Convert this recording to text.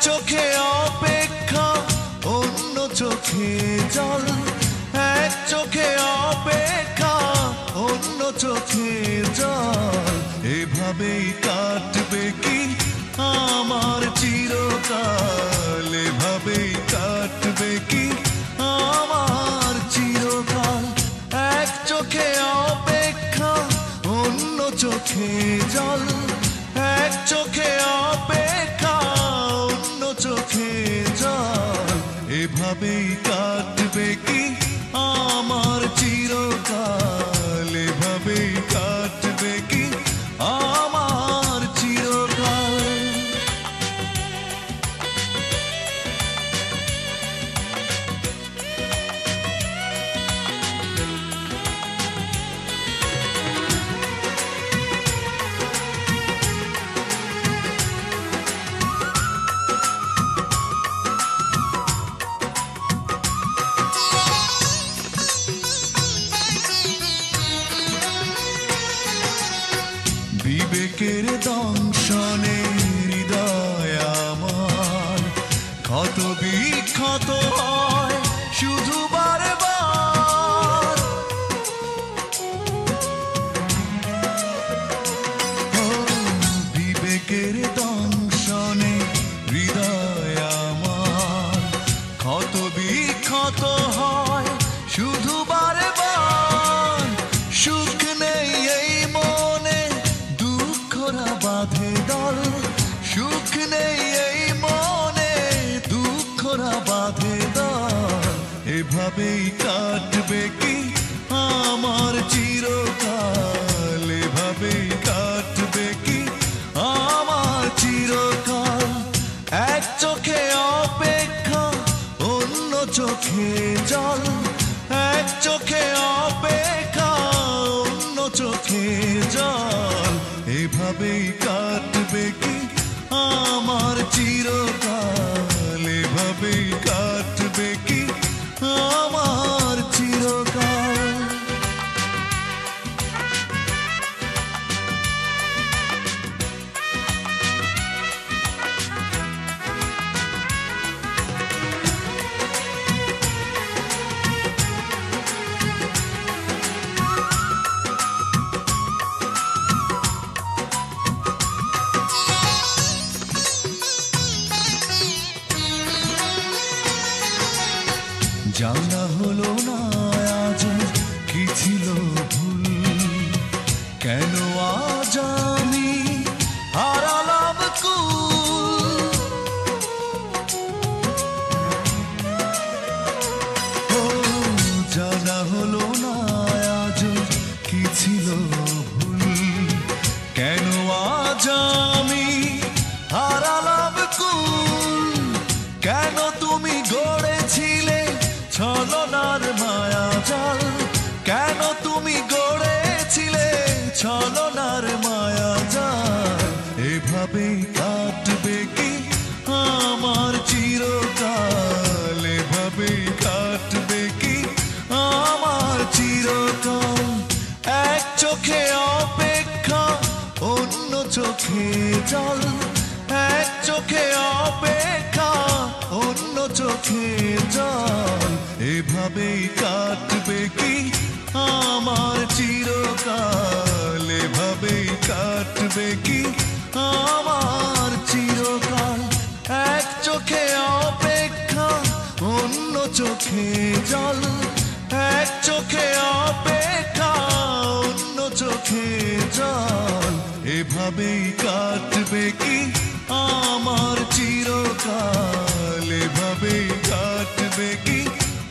চোখে অপেক্ষা অন্য চোখে জল, এক চোখে অপেক্ষা অন্য চোখে জল। এভাবেই কাটবে কি আমার চিরকাল, এভাবেই কাটবে কি আমার চিরকাল। এক চোখে অপেক্ষা অন্য চোখে জল, এক চোখে অপেক্ষা অন্য চোখে জল। এভাবেই কাটবে কি আমার চিরকাল, এভাবেই কাটবে কি আমার চিরকাল। বিবেকের দংশনে হৃদয় আমার ক্ষত বিক্ষত হয় শুধু বারবার। বিবেকের দংশনে হৃদয় আমার ক্ষত বিক্ষত হয় শুধু বারবার। সুখ নেই এই মনে দুঃখরা বাঁধে দল, সুখ নেই এই মনে দুঃখরা বাঁধে দল। এভাবেই কাটবে কি আমার চিরকাল, এভাবেই কাটবে কি আমার চিরকাল। এক চোখে অপেক্ষা অন্য চোখে জল, এক চোখে অপেক্ষা অন্য চোখে জল। এভাবেই কাটবে কি আমার চিরকাল, এভাবেই কাটবে কি আমার চিরকাল। জানা হলো না আজ কি ছিল ভুল, কেন আজ আমি হারালাম কুল। ও জানা হলো না আজ কি ছিল ভুল, কেন আজ আমি হারালাম কুল। কেন তুমি গড়েছিলে ছলনার মায়া জাল, কেন তুমি গড়েছিলে ছলনার মায়া জাল। এভাবেই কাটবে কি আমার চিরকাল, এভাবেই কাটবে কি আমার চিরকাল। এক চোখে অপেক্ষা অন্য চোখে জল, এক চোখে অপেক্ষা অন্য চোখে জল। এভাবেই কাটবে কি আমার চিরকাল, এভাবেই কাটবে কি আমার চিরকাল। এক চোখে অপেক্ষা অন্য চোখে জল, এক চোখে অপেক্ষা অন্য চোখে জল। এভাবেই কাট